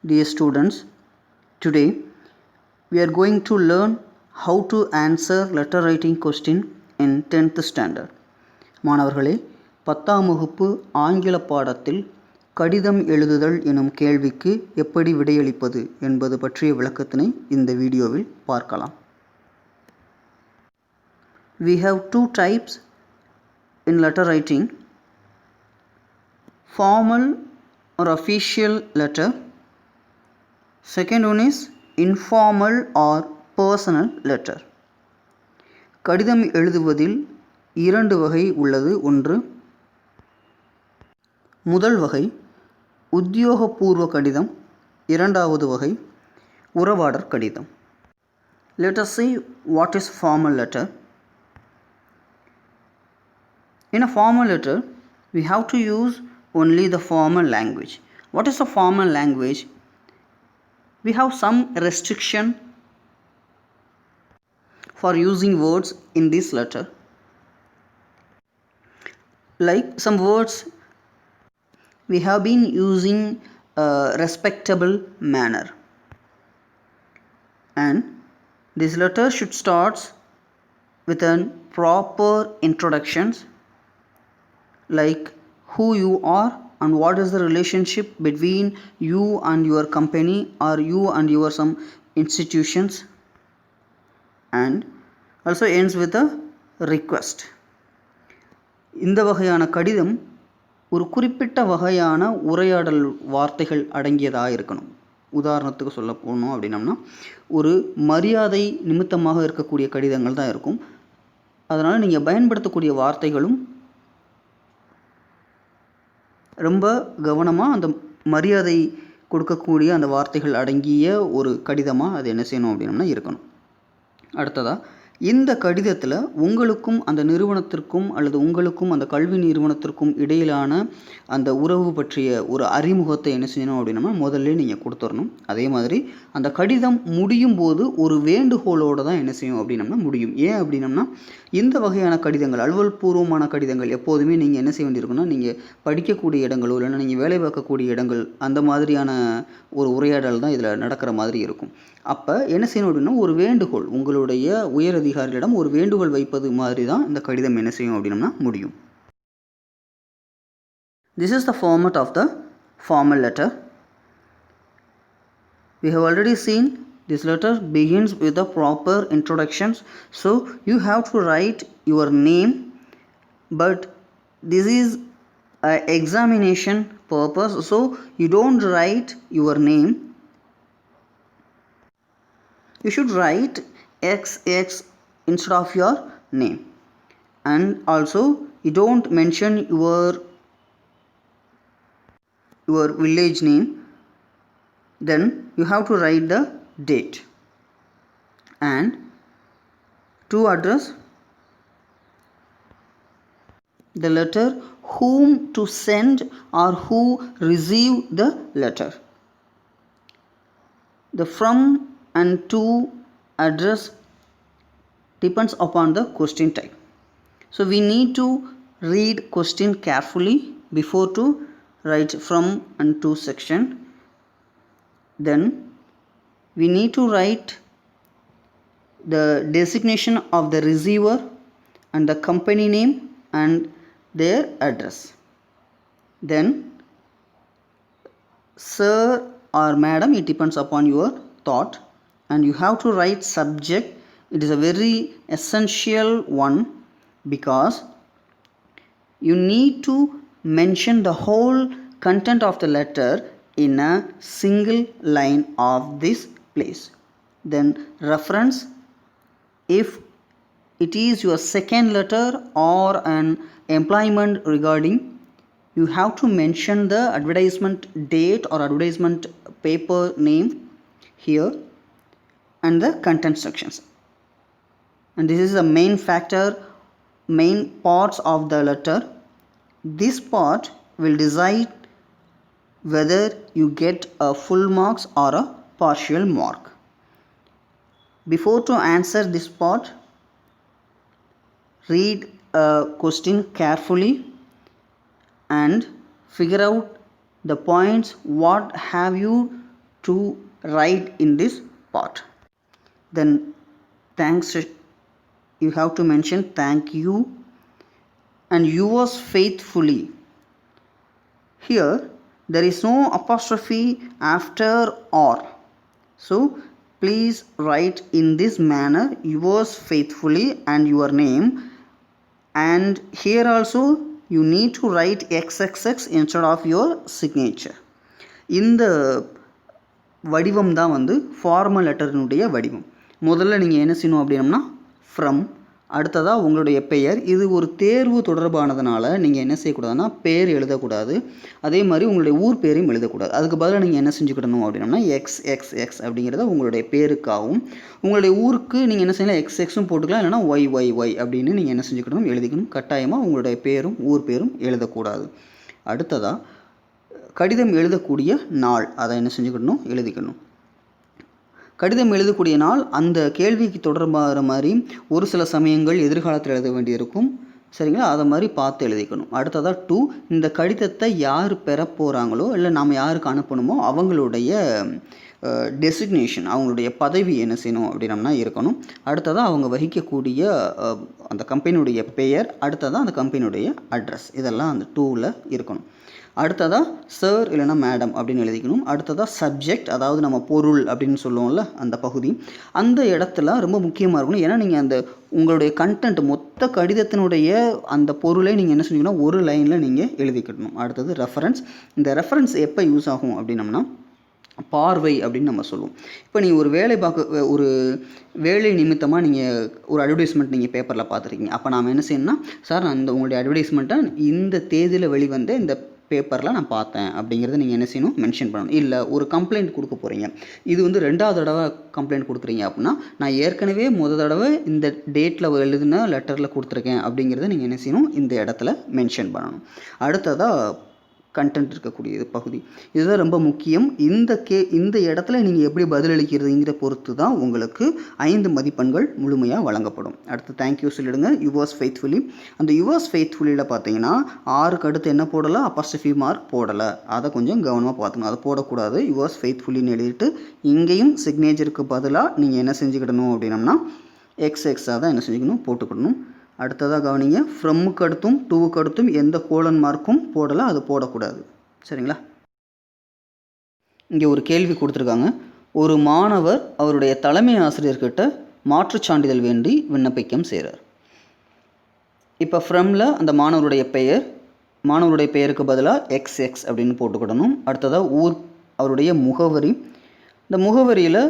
Dear students, today we are going to learn how to answer letter writing question in 10th standard. மாணவர்களே, 10ஆம் வகுப்பு ஆங்கில பாடத்தில் கடிதம் எழுதுதல் எனும் கேள்விக்கு எப்படி விடையளிப்பது என்பது பற்றிய விளக்கத்தினை இந்த வீடியோவில் பார்க்கலாம். We have two types in letter writing: formal or official letter. Second one is informal or personal letter. கடிதம் எழுதுவதில் இரண்டு வகை உள்ளது. ஒன்று, முதல் வகை உத்தியோகபூர்வ கடிதம். இரண்டாவது வகை உறவாடற் கடிதம். Let us see what is formal letter. In a formal letter, we have to use only the formal language. What is a formal language? We have some restriction for using words in this letter. Like some words we have been using a respectable manner, and this letter should start with a proper introductions like who you are and what is the relationship between you and your company or you and your some institutions, and also ends with a request. இந்த வகையான கடிதம் ஒரு குறிப்பிட்ட வகையான உரையாடல் வார்த்தைகள் அடங்கியதாக இருக்கணும். உதாரணத்துக்கு சொல்ல போனோம் அப்படின்னம்னா, ஒரு மரியாதை நிமித்தமாக இருக்கக்கூடிய கடிதங்கள் தான் இருக்கும். அதனால் நீங்கள் பயன்படுத்தக்கூடிய வார்த்தைகளும் ரொம்ப கவனமாக அந்த மரியாதை கொடுக்கக்கூடிய அந்த வார்த்தைகள் அடங்கிய ஒரு கடிதமாக அது என்ன செய்யணும் அப்படின்னம்னா இருக்கணும். அடுத்ததாக, இந்த கடிதத்தில் உங்களுக்கும் அந்த நிறுவனத்திற்கும் அல்லது உங்களுக்கும் அந்த கல்வி நிறுவனத்திற்கும் இடையிலான அந்த உறவு பற்றிய ஒரு அறிமுகத்தை என்ன செய்யணும் அப்படின்னா முதல்ல நீங்கள் கொடுத்துடணும். அதே மாதிரி அந்த கடிதம் முடியும் போது ஒரு வேண்டுகோளோடு தான் என்ன செய்யும் அப்படின்னம்னா முடியும். ஏன் அப்படின்னம்னா, இந்த வகையான கடிதங்கள், அலுவல் பூர்வமான கடிதங்கள் எப்போதுமே நீங்கள் என்ன செய்ய வேண்டியிருக்குன்னா, நீங்கள் படிக்கக்கூடிய இடங்களோ இல்லைன்னா நீங்கள் வேலை பார்க்கக்கூடிய இடங்கள் அந்த மாதிரியான ஒரு உரையாடல் தான் இதில் நடக்கிற மாதிரி இருக்கும். அப்போ என்ன செய்யணும் அப்படின்னா, ஒரு வேண்டுகோள், உங்களுடைய உயர் அதிகாரிகளிடம் ஒரு வேண்டுகோள் வைப்பது மாதிரி தான் இந்த கடிதம் என்ன செய்யும் அப்படின்னா முடியும். This is the format of the formal letter. We have already seen this letter begins with the proper introductions. So you have to write your name, but this is an examination purpose, so you don't write your name. You should write XX instead of your name, and also you don't mention your village name. Then you have to write the date and to address the letter, whom to send or who receive the letter. The from and to address depends upon the question type. So we need to read question carefully before to write from and to section. Then we need to write the designation of the receiver and the company name and their address. Then sir or madam, it depends upon your thought, and you have to write subject. It is a very essential one because you need to mention the whole content of the letter in a single line of this place. Then reference, if it is your second letter or an employment regarding, you have to mention the advertisement date or advertisement paper name here and the content sections. And this is the main factor, main parts of the letter. This part will decide whether you get a full marks or a partial mark. Before to answer this part, read a question carefully and figure out the points what have you to write in this part. Then thanks, you have to mention thank you and yours faithfully. Here there is no apostrophe after or, so please write in this manner, yours faithfully and your name. And here also you need to write XXX instead of your signature. இந்த வடிவம் தான் வந்து formal லெட்டரினுடைய வடிவம். முதல்ல நீங்கள் என்ன செய்யணும் அப்படின்னம்னா ஃப்ரம், அடுத்ததாக உங்களுடைய பெயர். இது ஒரு தேர்வு தொடர்பானதுனால நீங்கள் என்ன செய்யக்கூடாதுன்னா பேர் எழுதக்கூடாது, அதே மாதிரி உங்களுடைய ஊர் பேரையும் எழுதக்கூடாது. அதுக்கு பதிலாக நீங்கள் என்ன செஞ்சுக்கிடணும் அப்படின்னம்னா XXX அப்படிங்கிறத உங்களுடைய பேருக்காகவும், உங்களுடைய ஊருக்கு நீங்கள் என்ன செய்யலாம் XXும் போட்டுக்கலாம், இல்லைனா YYY அப்படின்னு நீங்கள் என்ன செஞ்சுக்கிடணும் எழுதிக்கணும். கட்டாயமாக உங்களுடைய பேரும் ஊர் பேரும் எழுதக்கூடாது. அடுத்ததாக கடிதம் எழுதக்கூடிய நாள், அதை என்ன செஞ்சுக்கிடணும் எழுதிக்கணும். கடிதம் எழுதக்கூடிய நாள் அந்த கேள்விக்கு தொடர்பாகிற மாதிரி ஒரு சில சமயங்கள் எதிர்காலத்தில் எழுத வேண்டியிருக்கும், சரிங்களா? அதை மாதிரி பார்த்து எழுதிக்கணும். அடுத்ததாக 2, இந்த கடிதத்தை யார் பெற போகிறாங்களோ இல்லை நாம் யாருக்கு அனுப்பணுமோ அவங்களுடைய டெசிக்னேஷன், அவங்களுடைய பதவி என்ன செய்யணும் அப்படின்னம்னா இருக்கணும். அடுத்ததாக அவங்க வகிக்கக்கூடிய அந்த கம்பெனியுடைய பெயர், அடுத்ததாக அந்த கம்பெனியுடைய அட்ரஸ், இதெல்லாம் அந்த 2ல் இருக்கணும். அடுத்ததாக சார் இல்லைனா மேடம் அப்படின்னு எழுதிக்கணும். அடுத்ததாக சப்ஜெக்ட், அதாவது நம்ம பொருள் அப்படின்னு சொல்லுவோம்ல அந்த பகுதி, அந்த இடத்துல ரொம்ப முக்கியமாக இருக்கணும். ஏன்னா நீங்கள் அந்த உங்களுடைய கண்டென்ட் மொத்த கடிதத்தினுடைய அந்த பொருளை நீங்கள் என்ன செஞ்சீங்கன்னா ஒரு லைனில் நீங்கள் எழுதிக்கணும். அடுத்தது ரெஃபரன்ஸ். இந்த ரெஃபரன்ஸ் எப்போ யூஸ் ஆகும் அப்படின்னம்னா பார்வை அப்படின்னு நம்ம சொல்லுவோம். இப்போ நீங்கள் ஒரு ஒரு வேலை நிமித்தமாக நீங்கள் ஒரு அட்வர்டைஸ்மெண்ட் நீங்கள் பேப்பரில் பார்த்துருக்கீங்க. அப்போ நாம் என்ன செய்யணும்னா, சார் நான் உங்களுடைய அட்வர்டைஸ்மெண்ட்டை இந்த தேதியில் வெளிவந்த இந்த பேப்பரில் நான் பார்த்தேன் அப்படிங்கிறத நீங்கள் என்ன செய்யணும் மென்ஷன் பண்ணணும். இல்லை ஒரு கம்ப்ளைண்ட் கொடுக்க போகிறீங்க, இது வந்து 2வது தடவை கம்ப்ளைண்ட் கொடுக்குறீங்க அப்படின்னா, நான் ஏற்கனவே தடவை இந்த டேட்டில் எழுதின லெட்டரில் கொடுத்துருக்கேன் அப்படிங்கிறத நீங்கள் என்ன செய்யணும் இந்த இடத்துல மென்ஷன் பண்ணணும். அடுத்ததாக கண்டென்ட் இருக்கக்கூடிய பகுதி, இதுதான் ரொம்ப முக்கியம். இந்த இடத்துல நீங்கள் எப்படி பதிலளிக்கிறதுங்கிற பொறுத்து தான் உங்களுக்கு 5 மதிப்பெண்கள் முழுமையாக வழங்கப்படும். அடுத்து தேங்க்யூ சொல்லிடுங்க, யுவர்ஸ் ஃபெய்த்ஃபுல்லி. அந்த யுவர்ஸ் ஃபெய்த்ஃபுல்லியில் பார்த்தீங்கன்னா 6க்கு அடுத்து என்ன போடலை, அப்போஸ்ட்ரோஃபி மார்க் போடலை, அதை கொஞ்சம் கவனமாக பார்த்துக்கணும். அதை போடக்கூடாது. யுவர்ஸ் ஃபெய்த்ஃபுல்லின்னு எழுதிட்டு இங்கேயும் சிக்னேச்சருக்கு பதிலாக நீங்கள் என்ன செஞ்சுக்கிடணும் அப்படின்னம்னா XXாக தான் என்ன செஞ்சுக்கணும் போட்டுக்கிடணும். அடுத்ததாக கவனிங்க, ஃப்ரம்முக்கு அடுத்தும் 2க்கு அடுத்தும் எந்த கோலன் மார்க்கும் போடலை, அது போடக்கூடாது, சரிங்களா? இங்கே ஒரு கேள்வி கொடுத்துருக்காங்க. ஒரு மாணவர் அவருடைய தலைமை ஆசிரியர்கிட்ட மாற்றுச் சான்றிதழ் வேண்டி விண்ணப்பிக்கம் செய்கிறார். இப்போ ஃப்ரம்மில் அந்த மாணவருடைய பெயருக்கு பதிலாக XX அப்படின்னு போட்டுக்கிடணும். அடுத்ததாக ஊர், அவருடைய முகவரி. இந்த முகவரியில்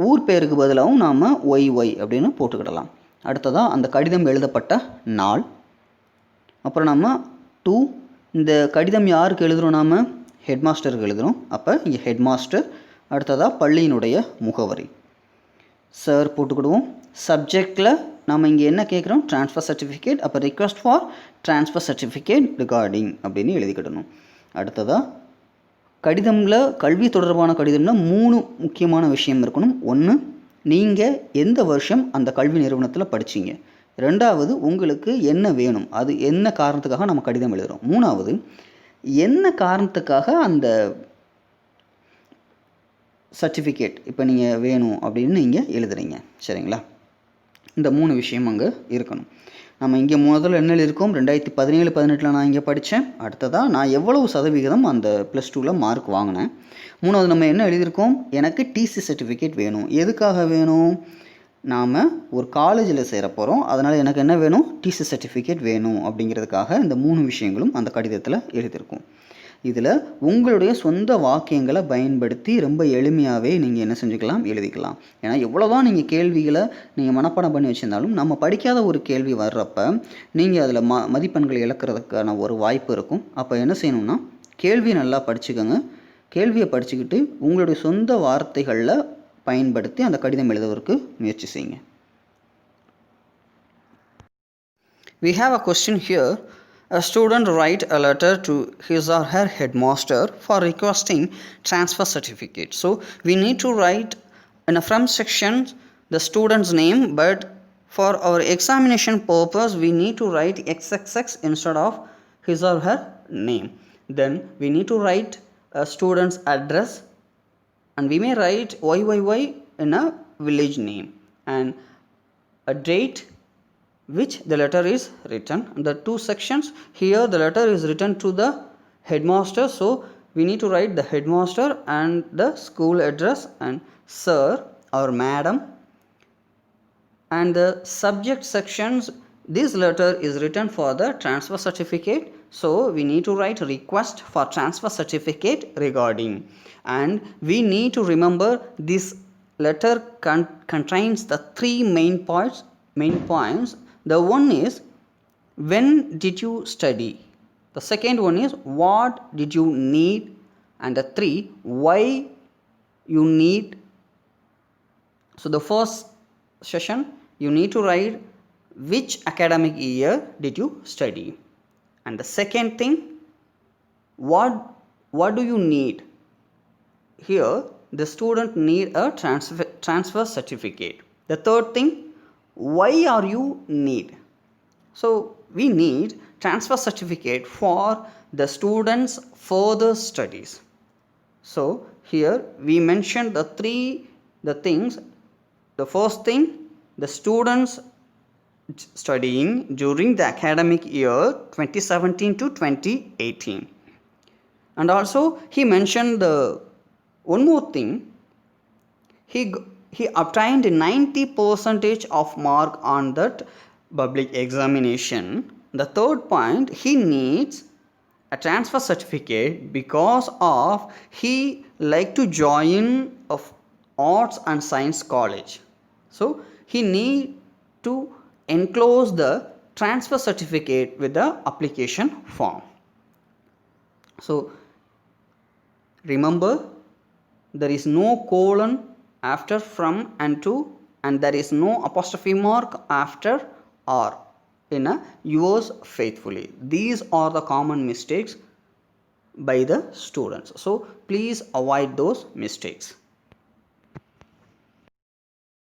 ஊர் பெயருக்கு பதிலாகவும் நாம் YY அப்படின்னு போட்டுக்கிடலாம். அடுத்ததாக அந்த கடிதம் எழுதப்பட்ட நாள். அப்புறம் நம்ம 2, இந்த கடிதம் யாருக்கு எழுதுகிறோம், நாம் ஹெட்மாஸ்டருக்கு எழுதுகிறோம். அப்போ இங்கே ஹெட்மாஸ்டர். அடுத்ததாக பள்ளியினுடைய முகவரி, சார் போட்டுக்கிடுவோம். சப்ஜெக்டில் நம்ம இங்கே என்ன கேட்குறோம், ட்ரான்ஸ்ஃபர் சர்டிஃபிகேட். அப்போ request for transfer certificate regarding அப்படின்னு எழுதிக்கிடணும். அடுத்ததாக கடிதமில் கல்வி தொடர்பான கடிதம்னா 3 முக்கியமான விஷயம் இருக்கணும். 1, நீங்கள் எந்த வருஷம் அந்த கல்வி நிறுவனத்தில் படிச்சிங்க. 2வது, உங்களுக்கு என்ன வேணும், அது என்ன காரணத்துக்காக நம்ம கடிதம் எழுதுகிறோம். 3வது, என்ன காரணத்துக்காக அந்த சர்டிஃபிகேட் இப்போ நீங்கள் வேணும் அப்படின்னு நீங்கள் எழுதுறீங்க, சரிங்களா? இந்த 3 விஷயம் அங்கே இருக்கணும். நம்ம இங்கே முதல்ல என்ன எழுதியிருக்கோம், 2017-18 நான் இங்கே படித்தேன். அடுத்ததாக நான் எவ்வளவு சதவிகிதம் அந்த +2ல் மார்க் வாங்கினேன். 3வது நம்ம என்ன எழுதியிருக்கோம், எனக்கு டிசி சர்டிஃபிகேட் வேணும். எதுக்காக வேணும், நாம் ஒரு காலேஜில் சேர போகிறோம், அதனால் எனக்கு என்ன வேணும், டிசி சர்டிஃபிகேட் வேணும் அப்படிங்கிறதுக்காக இந்த 3 விஷயங்களும் அந்த கடிதத்தில் எழுதியிருக்கோம். இதில் உங்களுடைய சொந்த வாக்கியங்களை பயன்படுத்தி ரொம்ப எளிமையாகவே நீங்கள் என்ன செஞ்சுக்கலாம், எழுதிக்கலாம். ஏன்னா எவ்வளோ தான் நீங்கள் கேள்விகளை நீங்கள் மனப்பாடம் பண்ணி வச்சுருந்தாலும் நம்ம படிக்காத ஒரு கேள்வி வர்றப்ப நீங்கள் அதில் மதிப்பெண்கள் இழக்கிறதுக்கான ஒரு வாய்ப்பு இருக்கும். அப்போ என்ன செய்யணும்னா, கேள்வியை நல்லா படிச்சுக்கோங்க. கேள்வியை படிச்சுக்கிட்டு உங்களுடைய சொந்த வார்த்தைகளில் பயன்படுத்தி அந்த கடிதம் எழுதுவதற்கு முயற்சி செய்யுங்க. We have a question here. A student write a letter to his or her headmaster for requesting transfer certificate. So we need to write in a from section the student's name, but for our examination purpose we need to write XXX instead of his or her name. Then we need to write a student's address and we may write YYY in a village name and a date which the letter is written. The two sections, here the letter is written to the headmaster, so we need to write the headmaster and the school address and sir or madam. And the subject sections, this letter is written for the transfer certificate, so we need to write request for transfer certificate regarding. And we need to remember this letter contains the three main points. The one is, when did you study? The second one is, what did you need? And the three, why you need. So the first session, you need to write which academic year did you study. And the second thing, what do you need? Here the student need a transfer certificate. The third thing, why are you need? So we need transfer certificate for the students' further studies. So here we mentioned the things. The first thing, the students studying during the academic year 2017 to 2018. And also he mentioned the one more thing, he obtained 90% of mark on that public examination. The third point, he needs a transfer certificate because of he like to join of arts and science college. So he need to enclose the transfer certificate with the application form. So remember, there is no colon after from and to, and there is no apostrophe mark after or in a yours faithfully. These are the common mistakes by the students, so please avoid those mistakes.